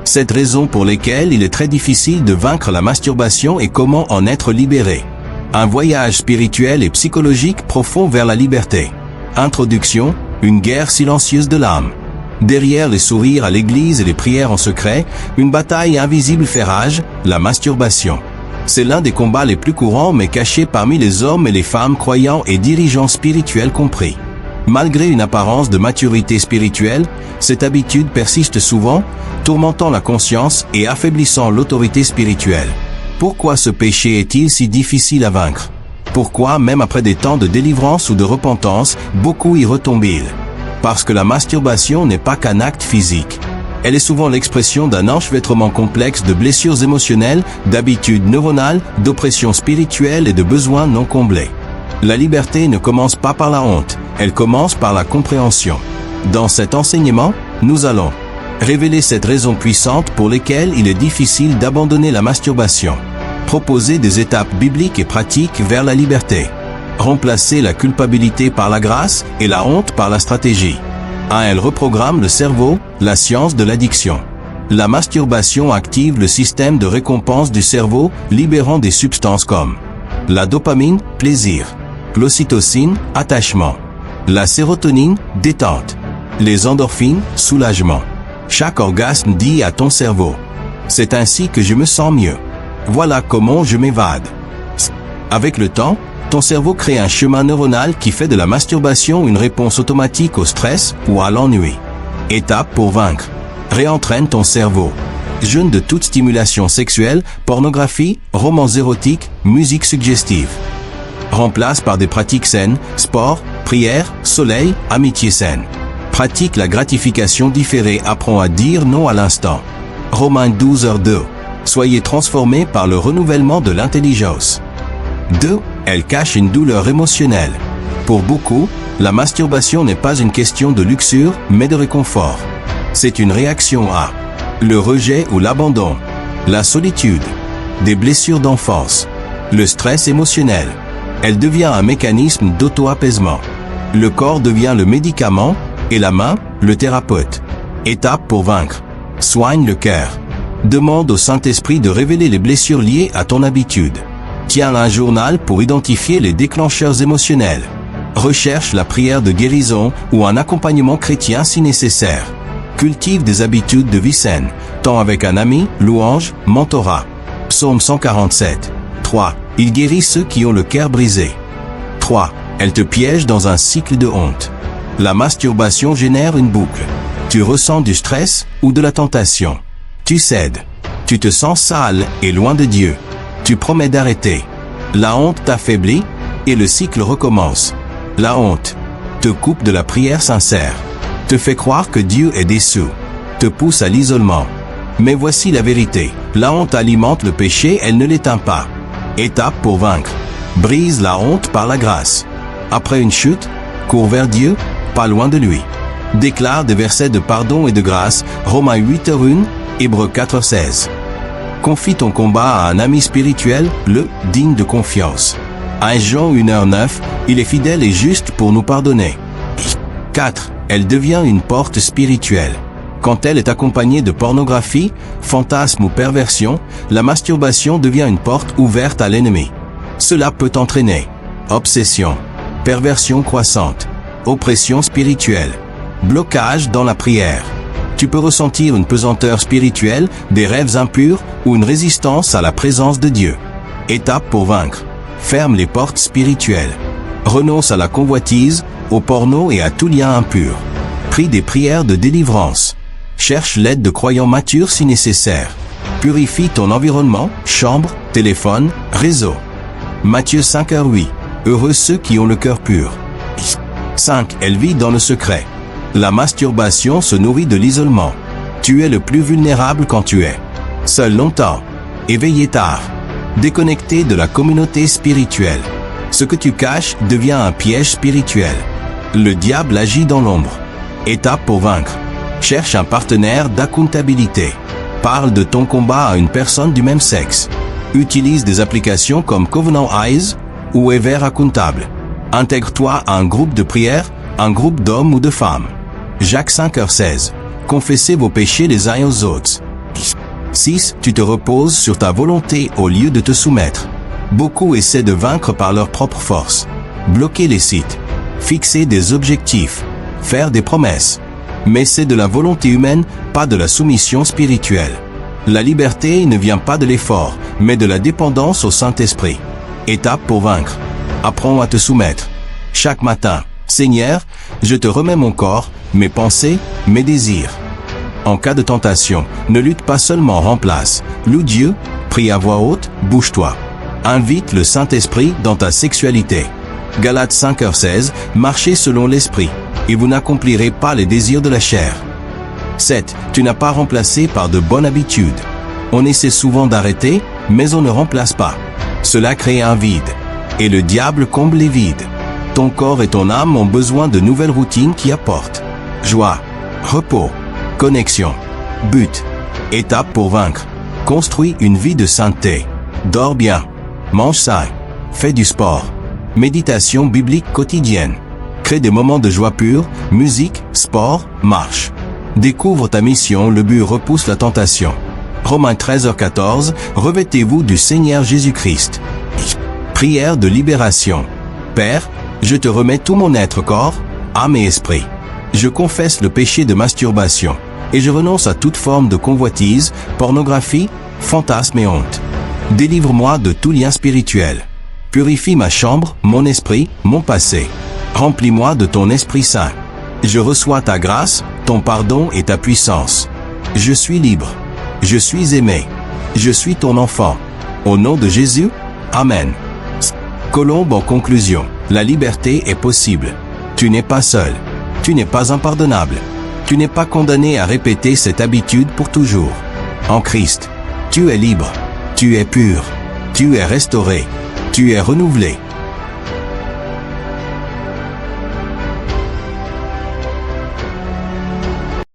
7 raisons pour lesquelles il est très difficile de vaincre la masturbation et comment en être libéré. Un voyage spirituel et psychologique profond vers la liberté. Introduction, une guerre silencieuse de l'âme. Derrière les sourires à l'église et les prières en secret, une bataille invisible fait rage, la masturbation. C'est l'un des combats les plus courants mais cachés parmi les hommes et les femmes croyants et dirigeants spirituels compris. Malgré une apparence de maturité spirituelle, cette habitude persiste souvent, tourmentant la conscience et affaiblissant l'autorité spirituelle. Pourquoi ce péché est-il si difficile à vaincre? Pourquoi, même après des temps de délivrance ou de repentance, beaucoup y retombent-ils? Parce que la masturbation n'est pas qu'un acte physique. Elle est souvent l'expression d'un enchevêtrement complexe de blessures émotionnelles, d'habitudes neuronales, d'oppressions spirituelles et de besoins non comblés. La liberté ne commence pas par la honte, elle commence par la compréhension. Dans cet enseignement, nous allons révéler 7 raisons puissantes pour lesquelles il est difficile d'abandonner la masturbation. Proposer des étapes bibliques et pratiques vers la liberté. Remplacer la culpabilité par la grâce et la honte par la stratégie. 1. Elle reprogramme le cerveau, la science de l'addiction. La masturbation active le système de récompense du cerveau, libérant des substances comme la dopamine, plaisir, l'ocytocine, attachement, la sérotonine, détente, les endorphines, soulagement. Chaque orgasme dit à ton cerveau: c'est ainsi que je me sens mieux. Voilà comment je m'évade. Avec le temps, ton cerveau crée un chemin neuronal qui fait de la masturbation une réponse automatique au stress ou à l'ennui. Étape pour vaincre. Réentraîne ton cerveau. Jeûne de toute stimulation sexuelle, pornographie, romans érotiques, musique suggestive. Remplace par des pratiques saines, sport, prière, soleil, amitié saine. Pratique la gratification différée, apprends à dire non à l'instant. Romains 12:2. Soyez transformés par le renouvellement de l'intelligence. 2. Elle cache une douleur émotionnelle. Pour beaucoup, la masturbation n'est pas une question de luxure, mais de réconfort. C'est une réaction à le rejet ou l'abandon, la solitude, des blessures d'enfance, le stress émotionnel. Elle devient un mécanisme d'auto-apaisement. Le corps devient le médicament et la main, le thérapeute. Étape pour vaincre. Soigne le cœur. Demande au Saint-Esprit de révéler les blessures liées à ton habitude. Tiens un journal pour identifier les déclencheurs émotionnels. Recherche la prière de guérison ou un accompagnement chrétien si nécessaire. Cultive des habitudes de vie saine, tant avec un ami, louange, mentorat. Psaume 147. 3. Il guérit ceux qui ont le cœur brisé. 3. Elle te piège dans un cycle de honte. La masturbation génère une boucle. Tu ressens du stress ou de la tentation. Tu cèdes. Tu te sens sale et loin de Dieu. Tu promets d'arrêter. La honte t'affaiblit et le cycle recommence. La honte te coupe de la prière sincère, te fait croire que Dieu est déçu, te pousse à l'isolement. Mais voici la vérité, la honte alimente le péché, elle ne l'éteint pas. Étape pour vaincre. Brise la honte par la grâce. Après une chute, cours vers Dieu, pas loin de lui. Déclare des versets de pardon et de grâce, Romains 8:1, Hébreux 4:16. Confie ton combat à un ami spirituel, digne de confiance. 1 Jean 1:9, il est fidèle et juste pour nous pardonner. 4. Elle devient une porte spirituelle. Quand elle est accompagnée de pornographie, fantasme ou perversion, la masturbation devient une porte ouverte à l'ennemi. Cela peut entraîner obsession, perversion croissante, oppression spirituelle, blocage dans la prière. Tu peux ressentir une pesanteur spirituelle, des rêves impurs ou une résistance à la présence de Dieu. Étape pour vaincre. Ferme les portes spirituelles. Renonce à la convoitise, au porno et à tout lien impur. Prie des prières de délivrance. Cherche l'aide de croyants matures si nécessaire. Purifie ton environnement, chambre, téléphone, réseau. Matthieu 5:8. Heureux ceux qui ont le cœur pur. 5. Elle vit dans le secret. La masturbation se nourrit de l'isolement. Tu es le plus vulnérable quand tu es seul longtemps, éveillé tard, déconnecté de la communauté spirituelle. Ce que tu caches devient un piège spirituel. Le diable agit dans l'ombre. Étape pour vaincre. Cherche un partenaire d'accountabilité. Parle de ton combat à une personne du même sexe. Utilise des applications comme Covenant Eyes ou Ever Accountable. Intègre-toi à un groupe de prière, un groupe d'hommes ou de femmes. Jacques 5:16. Confessez vos péchés les uns aux autres. 6. Tu te reposes sur ta volonté au lieu de te soumettre. Beaucoup essaient de vaincre par leur propre force. Bloquer les sites. Fixer des objectifs. Faire des promesses. Mais c'est de la volonté humaine, pas de la soumission spirituelle. La liberté ne vient pas de l'effort, mais de la dépendance au Saint-Esprit. Étape pour vaincre. Apprends à te soumettre. Chaque matin, Seigneur, je te remets mon corps, mes pensées, mes désirs. En cas de tentation, ne lutte pas seulement, remplace. Loue Dieu, prie à voix haute, bouge-toi. Invite le Saint-Esprit dans ta sexualité. Galates 5h16, marchez selon l'Esprit, et vous n'accomplirez pas les désirs de la chair. 7. Tu n'as pas remplacé par de bonnes habitudes. On essaie souvent d'arrêter, mais on ne remplace pas. Cela crée un vide. Et le diable comble les vides. Ton corps et ton âme ont besoin de nouvelles routines qui apportent joie, repos, connexion, but. Étape pour vaincre. Construis une vie de sainteté. Dors bien. Mange sain. Fais du sport. Méditation biblique quotidienne. Crée des moments de joie pure, musique, sport, marche. Découvre ta mission, le but repousse la tentation. Romains 13h14, revêtez-vous du Seigneur Jésus-Christ. Prière de libération. Père, je te remets tout mon être, corps, âme et esprit. Je confesse le péché de masturbation, et je renonce à toute forme de convoitise, pornographie, fantasme et honte. Délivre-moi de tout lien spirituel. Purifie ma chambre, mon esprit, mon passé. Remplis-moi de ton Esprit Saint. Je reçois ta grâce, ton pardon et ta puissance. Je suis libre. Je suis aimé. Je suis ton enfant. Au nom de Jésus, Amen. Colombe en conclusion, la liberté est possible. Tu n'es pas seul. Tu n'es pas impardonnable. Tu n'es pas condamné à répéter cette habitude pour toujours. En Christ, tu es libre. Tu es pur. Tu es restauré. Tu es renouvelé.